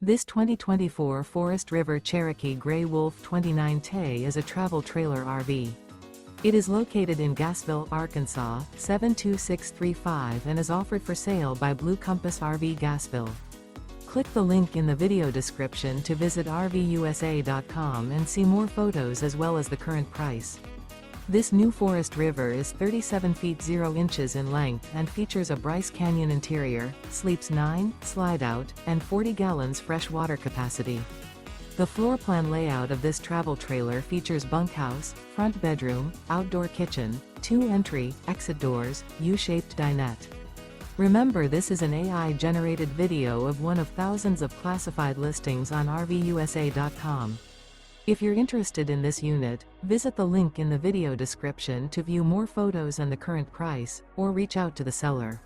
This 2024 Forest River Cherokee Grey Wolf 29T is a travel trailer RV. It is located in Gassville, Arkansas, 72635 and is offered for sale by Blue Compass RV Gassville. Click the link in the video description to visit RVUSA.com and see more photos as well as the current price. This new Forest River is 37 feet 0 inches in length and features a Bryce Canyon interior, sleeps 9, Slideout, and 40 gallons fresh water capacity. The floor plan layout of this travel trailer features bunkhouse, front bedroom, outdoor kitchen, 2 entry, exit doors, U-shaped dinette. Remember, this is an AI-generated video of one of thousands of classified listings on RVUSA.com. If you're interested in this unit, visit the link in the video description to view more photos and the current price, or reach out to the seller.